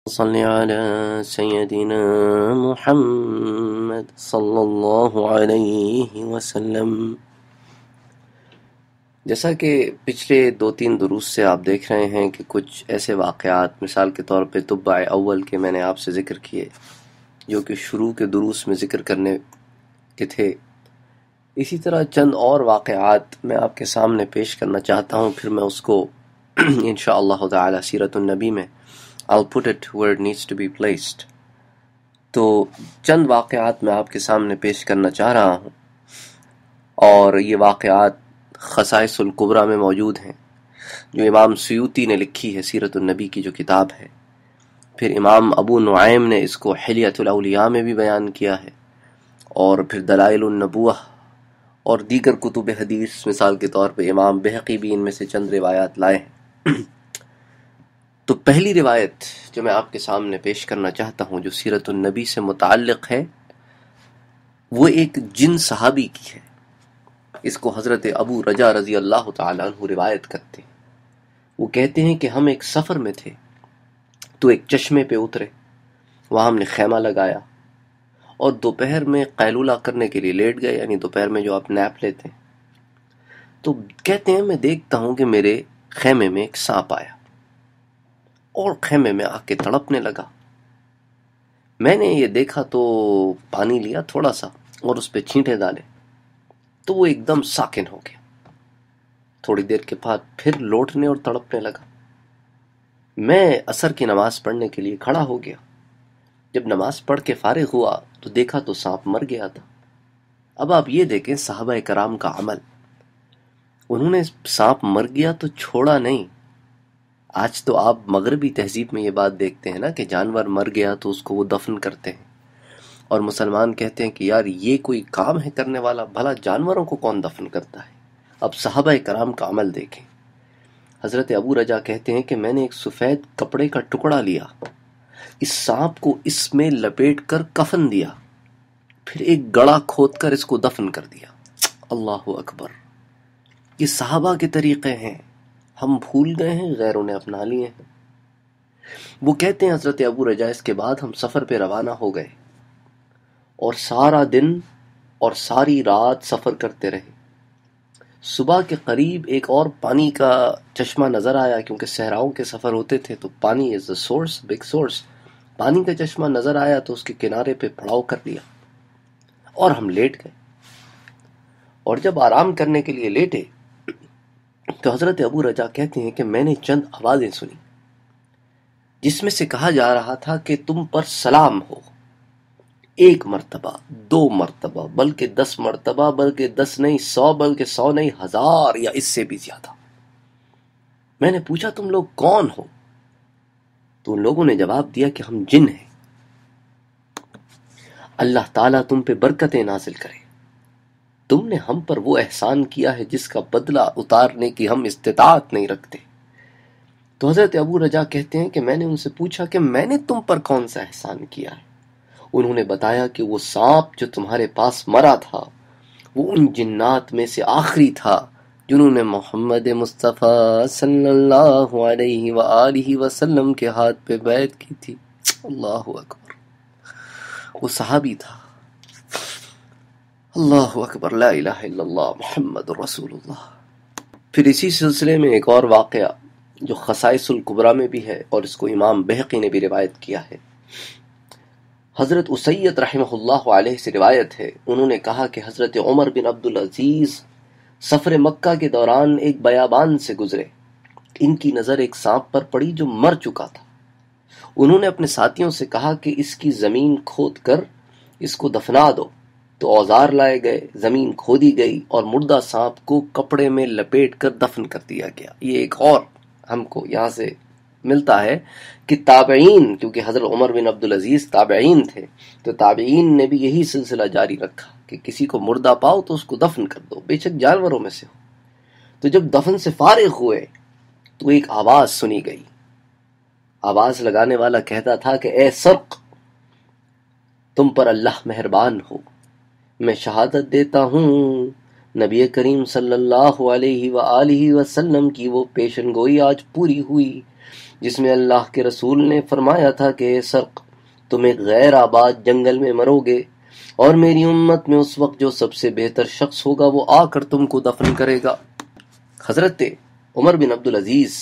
صل على سيدنا محمد صلی اللہ علیہ وسلم۔ جیسا کہ پچھلے 2-3 دروس سے آپ دیکھ رہے ہیں کہ کچھ ایسے واقعات مثال کے طور پہ طبع اول کے میں نے آپ سے ذکر کیے جو کہ شروع کے دروس میں ذکر کرنے کے تھے، اسی طرح چند اور واقعات میں آپ کے سامنے پیش کرنا چاہتا ہوں، پھر میں اس کو انشاءاللہ تعالی سیرت النبی میں I'll put it where it needs to be placed۔ تو چند واقعات میں آپ کے سامنے پیش کرنا چاہ رہا ہوں، اور یہ واقعات خصائص الکبریٰ میں موجود ہیں جو امام سیوطی نے لکھی ہے، سیرت النبی کی جو کتاب ہے۔ پھر امام ابو نعیم نے اس کو حلیۃ الاولیاء میں بھی بیان کیا ہے، اور پھر دلائل النبوہ اور دیگر کتب حدیث مثال کے طور پہ امام بہقی بھی ان میں سے چند روایات لائے ہیں۔ تو پہلی روایت جو میں آپ کے سامنے پیش کرنا چاہتا ہوں جو سیرت النبی سے متعلق ہے، وہ ایک جن صحابی کی ہے۔ اس کو حضرت ابو رجا رضی اللہ تعالیٰ عنہ روایت کرتے ہیں۔ وہ کہتے ہیں کہ ہم ایک سفر میں تھے تو ایک چشمے پہ اترے، وہاں ہم نے خیمہ لگایا اور دوپہر میں قیلولہ کرنے کے لیے لیٹ گئے، یعنی دوپہر میں جو آپ نیپ لیتے ہیں۔ تو کہتے ہیں میں دیکھتا ہوں کہ میرے خیمے میں ایک سانپ آیا اور خیمے میں آ کے تڑپنے لگا۔ میں نے یہ دیکھا تو پانی لیا تھوڑا سا اور اس پہ چھینٹے ڈالے تو وہ ایک دم ساکن ہو گیا۔ تھوڑی دیر کے بعد پھر لوٹنے اور تڑپنے لگا۔ میں عصر کی نماز پڑھنے کے لیے کھڑا ہو گیا۔ جب نماز پڑھ کے فارغ ہوا تو دیکھا تو سانپ مر گیا تھا۔ اب آپ یہ دیکھیں صحابہ کرام کا عمل، انہوں نے سانپ مر گیا تو چھوڑا نہیں۔ آج تو آپ مغربی تہذیب میں یہ بات دیکھتے ہیں نا کہ جانور مر گیا تو اس کو وہ دفن کرتے ہیں، اور مسلمان کہتے ہیں کہ یار یہ کوئی کام ہے کرنے والا، بھلا جانوروں کو کون دفن کرتا ہے۔ اب صحابہ کرام کا عمل دیکھیں۔ حضرت ابو رجا کہتے ہیں کہ میں نے ایک سفید کپڑے کا ٹکڑا لیا، اس سانپ کو اس میں لپیٹ کر کفن دیا، پھر ایک گڑھا کھود کر اس کو دفن کر دیا۔ اللہ اکبر! یہ صحابہ کے طریقے ہیں، ہم بھول گئے ہیں، غیروں نے اپنا لیے ہیں۔ وہ کہتے ہیں حضرت ابو رجا اس کے بعد ہم سفر پہ روانہ ہو گئے اور سارا دن اور ساری رات سفر کرتے رہے۔ صبح کے قریب ایک اور پانی کا چشمہ نظر آیا، کیونکہ صحراؤں کے سفر ہوتے تھے تو پانی از the source، big source۔ پانی کا چشمہ نظر آیا تو اس کے کنارے پہ پڑاؤ کر لیا اور ہم لیٹ گئے، اور جب آرام کرنے کے لیے لیٹے تو حضرت ابو رجا کہتے ہیں کہ میں نے چند آوازیں سنی جس میں سے کہا جا رہا تھا کہ تم پر سلام ہو، 1 مرتبہ، 2 مرتبہ، بلکہ 10 مرتبہ، بلکہ 10 نہیں 100، بلکہ 100 نہیں 1000 یا اس سے بھی زیادہ۔ میں نے پوچھا تم لوگ کون ہو؟ تو ان لوگوں نے جواب دیا کہ ہم جن ہیں۔ اللہ تعالیٰ تم پہ برکتیں نازل کرے، تم نے ہم پر وہ احسان کیا ہے جس کا بدلہ اتارنے کی ہم استطاعت نہیں رکھتے۔ تو حضرت ابو رجا کہتے ہیں کہ میں نے ان سے پوچھا کہ میں نے تم پر کون سا احسان کیا ہے؟ انہوں نے بتایا کہ وہ سانپ جو تمہارے پاس مرا تھا وہ ان جنات میں سے آخری تھا جنہوں نے محمد مصطفیٰ صلی اللہ علیہ وآلہ وسلم کے ہاتھ پہ بیعت کی تھی۔ اللہ اکبر! وہ صحابی تھا۔ اللہ اکبر! لا الہ الا اللہ محمد رسول اللہ۔ پھر اسی سلسلے میں ایک اور واقعہ جو خصائص الکبریٰ میں بھی ہے اور اس کو امام بہقی نے بھی روایت کیا ہے۔ حضرت اسید رحمہ اللہ علیہ سے روایت ہے، انہوں نے کہا کہ حضرت عمر بن عبدالعزیز سفر مکہ کے دوران ایک بیابان سے گزرے، ان کی نظر ایک سانپ پر پڑی جو مر چکا تھا۔ انہوں نے اپنے ساتھیوں سے کہا کہ اس کی زمین کھود کر اس کو دفنا دو، تو اوزار لائے گئے، زمین کھودی گئی اور مردہ سانپ کو کپڑے میں لپیٹ کر دفن کر دیا گیا۔ یہ ایک اور ہم کو یہاں سے ملتا ہے کہ تابعین، کیونکہ حضرت عمر بن عبدالعزیز تابعین تھے، تو تابعین نے بھی یہی سلسلہ جاری رکھا کہ کسی کو مردہ پاؤ تو اس کو دفن کر دو، بے شک جانوروں میں سے ہو۔ تو جب دفن سے فارغ ہوئے تو ایک آواز سنی گئی۔ آواز لگانے والا کہتا تھا کہ اے سرق، تم پر اللہ مہربان ہو، میں شہادت دیتا ہوں نبی کریم صلی اللہ علیہ وآلہ وسلم کی وہ پیشن گوئی آج پوری ہوئی جس میں اللہ کے رسول نے فرمایا تھا کہ اے سرق، تم ایک غیر آباد جنگل میں مرو گے، اور میری امت میں اس وقت جو سب سے بہتر شخص ہوگا وہ آ کر تم کو دفن کرے گا۔ حضرت عمر بن عبدالعزیز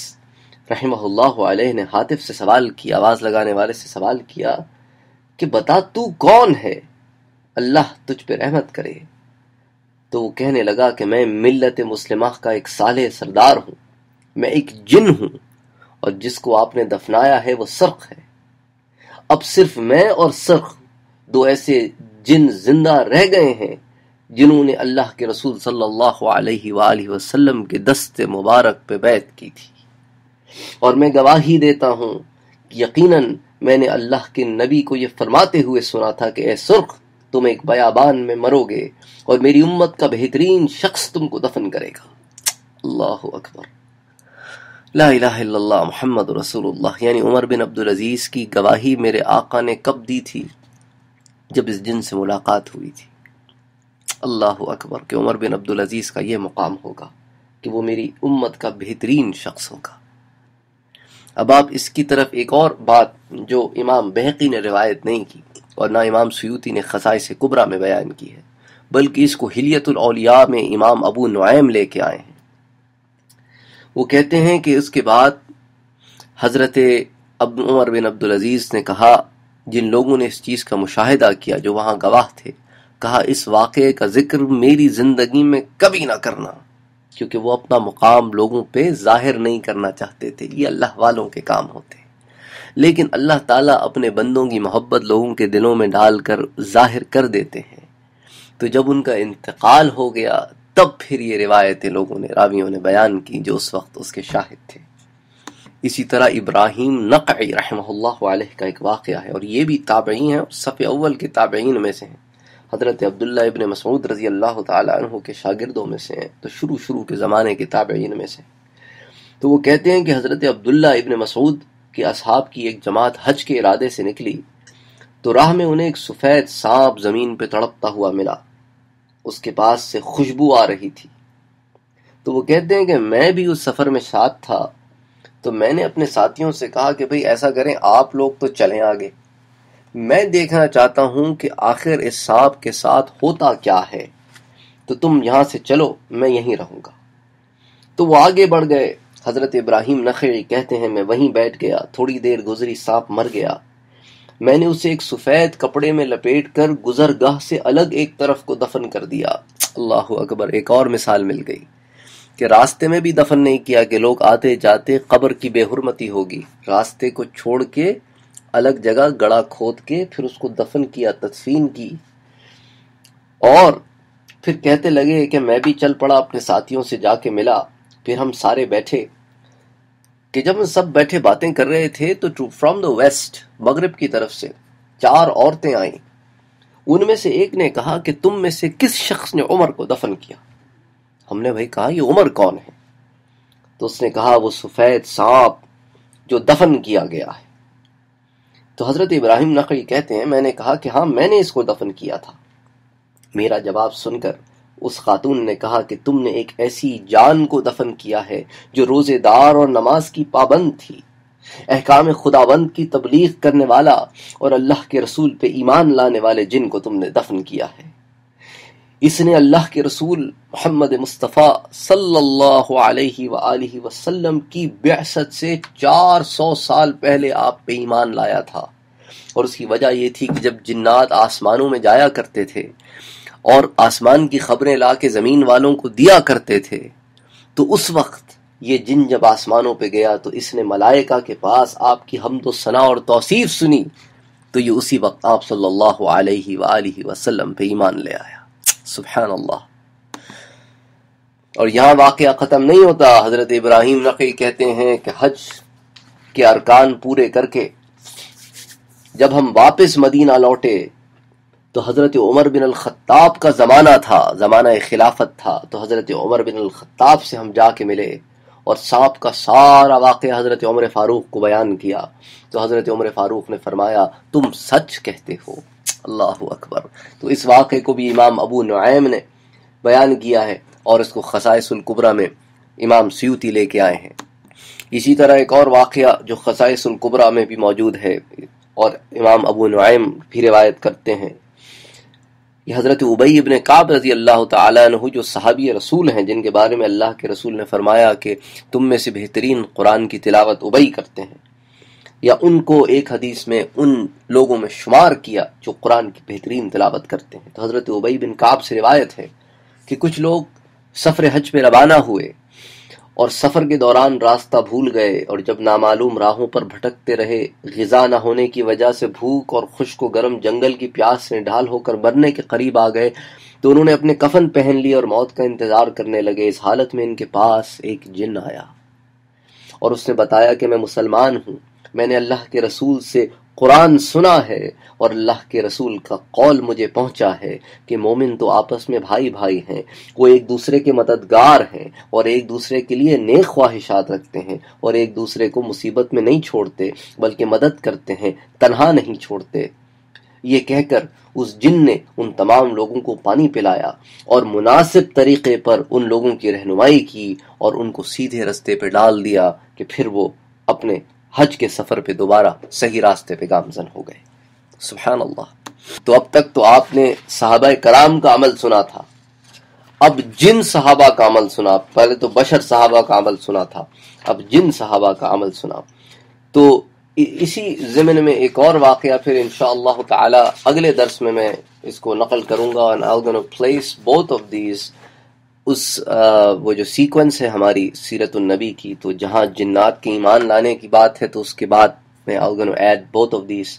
رحمہ اللہ علیہ نے ہاتف سے سوال کیا، آواز لگانے والے سے سوال کیا کہ بتا تو کون ہے، اللہ تجھ پہ رحمت کرے۔ تو وہ کہنے لگا کہ میں ملت مسلمہ کا ایک صالح سردار ہوں، میں ایک جن ہوں، اور جس کو آپ نے دفنایا ہے وہ سرق ہے۔ اب صرف میں اور سرق دو ایسے جن زندہ رہ گئے ہیں جنہوں نے اللہ کے رسول صلی اللہ علیہ وآلہ وسلم کے دست مبارک پہ بیعت کی تھی، اور میں گواہی دیتا ہوں کہ یقیناً میں نے اللہ کے نبی کو یہ فرماتے ہوئے سنا تھا کہ اے سرخ، تم ایک بیابان میں مرو گے اور میری امت کا بہترین شخص تم کو دفن کرے گا۔ اللہ اکبر، لا الہ الا اللہ محمد رسول اللہ۔ یعنی عمر بن عبدالعزیز کی گواہی میرے آقا نے کب دی تھی؟ جب اس جن سے ملاقات ہوئی تھی۔ اللہ اکبر، کہ عمر بن عبدالعزیز کا یہ مقام ہوگا کہ وہ میری امت کا بہترین شخص ہوگا۔ اب آپ اس کی طرف ایک اور بات جو امام بہقی نے روایت نہیں کی اور نہ امام سیوطی نے خصائص کبریٰ میں بیان کی ہے، بلکہ اس کو حلیۃ الاولیاء میں امام ابو نعیم لے کے آئے ہیں۔ وہ کہتے ہیں کہ اس کے بعد حضرت عمر بن عبدالعزیز نے کہا، جن لوگوں نے اس چیز کا مشاہدہ کیا جو وہاں گواہ تھے، کہا اس واقعے کا ذکر میری زندگی میں کبھی نہ کرنا، کیونکہ وہ اپنا مقام لوگوں پہ ظاہر نہیں کرنا چاہتے تھے، یہ اللہ والوں کے کام ہوتے ہیں۔ لیکن اللہ تعالیٰ اپنے بندوں کی محبت لوگوں کے دلوں میں ڈال کر ظاہر کر دیتے ہیں۔ تو جب ان کا انتقال ہو گیا تب پھر یہ روایتیں لوگوں نے، راویوں نے بیان کی جو اس وقت اس کے شاہد تھے۔ اسی طرح ابراہیم نقعی رحمہ اللہ علیہ کا ایک واقعہ ہے، اور یہ بھی تابعین ہیں، صف اول کے تابعین میں سے ہیں، حضرت عبداللہ ابن مسعود رضی اللہ تعالیٰ عنہ کے شاگردوں میں سے ہیں، تو شروع کے زمانے کے تابعین میں سے۔ تو وہ کہتے ہیں کہ حضرت عبداللہ ابن مسعود کے اصحاب کی ایک جماعت حج کے ارادے سے نکلی، تو راہ میں انہیں ایک سفید سانپ زمین پہ تڑپتا ہوا ملا، اس کے پاس سے خوشبو آ رہی تھی۔ تو وہ کہتے ہیں کہ میں بھی اس سفر میں ساتھ تھا، تو میں نے اپنے ساتھیوں سے کہا کہ بھئی ایسا کریں، آپ لوگ تو چلیں آگے، میں دیکھنا چاہتا ہوں کہ آخر اس سانپ کے ساتھ ہوتا کیا ہے، تو تم یہاں سے چلو، میں یہیں رہوں گا۔ تو وہ آگے بڑھ گئے۔ حضرت ابراہیم نخعی کہتے ہیں میں وہیں بیٹھ گیا، تھوڑی دیر گزری، سانپ مر گیا، میں نے اسے ایک سفید کپڑے میں لپیٹ کر گزرگاہ سے الگ ایک طرف کو دفن کر دیا۔ اللہ اکبر، ایک اور مثال مل گئی کہ راستے میں بھی دفن نہیں کیا کہ لوگ آتے جاتے قبر کی بے حرمتی ہوگی، راستے کو چھوڑ کے الگ جگہ گڑا کھود کے پھر اس کو دفن کیا، تدفین کی۔ اور پھر کہتے لگے کہ میں بھی چل پڑا، اپنے ساتھیوں سے جا کے ملا، پھر ہم سارے بیٹھے، کہ جب ہم سب بیٹھے باتیں کر رہے تھے تو فرام دا ویسٹ، مغرب کی طرف سے 4 عورتیں آئیں۔ ان میں سے ایک نے کہا کہ تم میں سے کس شخص نے عمر کو دفن کیا؟ ہم نے بھائی کہا یہ عمر کون ہے؟ تو اس نے کہا وہ سفید سانپ جو دفن کیا گیا ہے۔ تو حضرت ابراہیم نقعی کہتے ہیں میں نے کہا کہ ہاں میں نے اس کو دفن کیا تھا۔ میرا جواب سن کر اس خاتون نے کہا کہ تم نے ایک ایسی جان کو دفن کیا ہے جو روزے دار اور نماز کی پابند تھی، احکام خداوند کی تبلیغ کرنے والا اور اللہ کے رسول پہ ایمان لانے والے جن کو تم نے دفن کیا ہے۔ اس نے اللہ کے رسول محمد مصطفیٰ صلی اللہ علیہ وآلہ وسلم کی بعثت سے 400 سال پہلے آپ پہ ایمان لایا تھا، اور اس کی وجہ یہ تھی کہ جب جنات آسمانوں میں جایا کرتے تھے اور آسمان کی خبریں لا کے زمین والوں کو دیا کرتے تھے، تو اس وقت یہ جن جب آسمانوں پہ گیا تو اس نے ملائکہ کے پاس آپ کی حمد و ثنا اور توصیف سنی، تو یہ اسی وقت آپ صلی اللہ علیہ وآلہ وسلم پہ ایمان لے آیا۔ سبحان اللہ۔ اور یہاں واقعہ ختم نہیں ہوتا۔ حضرت ابراہیم نقعی کہتے ہیں کہ حج کے ارکان پورے کر کے جب ہم واپس مدینہ لوٹے تو حضرت عمر بن الخطاب کا زمانہ تھا، زمانہ خلافت تھا، تو حضرت عمر بن الخطاب سے ہم جا کے ملے اور سانپ کا سارا واقعہ حضرت عمر فاروق کو بیان کیا۔ تو حضرت عمر فاروق نے فرمایا تم سچ کہتے ہو۔ اللہ اکبر۔ تو اس واقعے کو بھی امام ابو نعیم نے بیان کیا ہے، اور اس کو خصائص الکبریٰ میں امام سیوطی لے کے آئے ہیں۔ اسی طرح ایک اور واقعہ جو خصائص الکبریٰ میں بھی موجود ہے اور امام ابو نعیم بھی روایت کرتے ہیں، یہ حضرت ابی ابن کعب رضی اللہ تعالیٰ عنہ جو صحابی رسول ہیں، جن کے بارے میں اللہ کے رسول نے فرمایا کہ تم میں سے بہترین قرآن کی تلاوت ابی کرتے ہیں، یا ان کو ایک حدیث میں ان لوگوں میں شمار کیا جو قرآن کی بہترین تلاوت کرتے ہیں۔ تو حضرت ابی بن کعب سے روایت ہے کہ کچھ لوگ سفر حج پہ روانہ ہوئے اور سفر کے دوران راستہ بھول گئے، اور جب نامعلوم راہوں پر بھٹکتے رہے، غذا نہ ہونے کی وجہ سے بھوک اور خشک و گرم جنگل کی پیاس سے ڈھال ہو کر مرنے کے قریب آ گئے، تو انہوں نے اپنے کفن پہن لی اور موت کا انتظار کرنے لگے۔ اس حالت میں ان کے پاس ایک جن آیا اور اس نے بتایا کہ میں مسلمان ہوں، میں نے اللہ کے رسول سے قرآن سنا ہے اور اللہ کے رسول کا قول مجھے پہنچا ہے کہ مومن تو آپس میں بھائی بھائی ہیں، وہ ایک دوسرے کے مددگار ہیں اور ایک دوسرے کے لیے نیک خواہشات رکھتے ہیں اور ایک دوسرے کو مصیبت میں نہیں چھوڑتے بلکہ مدد کرتے ہیں، تنہا نہیں چھوڑتے۔ یہ کہہ کر اس جن نے ان تمام لوگوں کو پانی پلایا اور مناسب طریقے پر ان لوگوں کی رہنمائی کی اور ان کو سیدھے رستے پہ ڈال دیا کہ پھر وہ اپنے حج کے سفر پہ دوبارہ صحیح راستے پہ گامزن ہو گئے۔ سبحان اللہ۔ تو اب تک تو آپ نے صحابہ کرام کا عمل سنا تھا، اب جن صحابہ کا عمل سنا۔ پہلے تو بشر صحابہ کا عمل سنا تھا، اب جن صحابہ کا عمل سنا۔ تو اسی ضمن میں ایک اور واقعہ پھر انشاءاللہ تعالی اگلے درس میں اس کو نقل کروں گا، and I'm going to place both of these وہ جو سیکوینس ہے ہماری سیرت النبی کی، تو جہاں جنات کے ایمان لانے کی بات ہے تو اس کے بعد میں I'm going to add both of these۔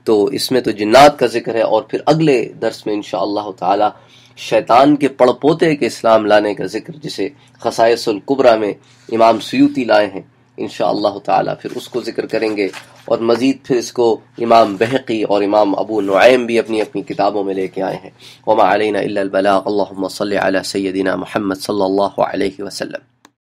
تو اس میں تو جنات کا ذکر ہے، اور پھر اگلے درس میں انشاءاللہ تعالی شیطان کے پڑ پوتے کے اسلام لانے کا ذکر، جسے خصائص الکبریٰ میں امام سیوطی لائے ہیں، انشاءاللہ تعالی پھر اس کو ذکر کریں گے، اور مزید پھر اس کو امام بہقی اور امام ابو نعیم بھی اپنی اپنی کتابوں میں لے کے آئے ہیں۔ وما علینا الا البلاغ، اللہم صلی علی سیدنا محمد صلی اللہ علیہ وسلم۔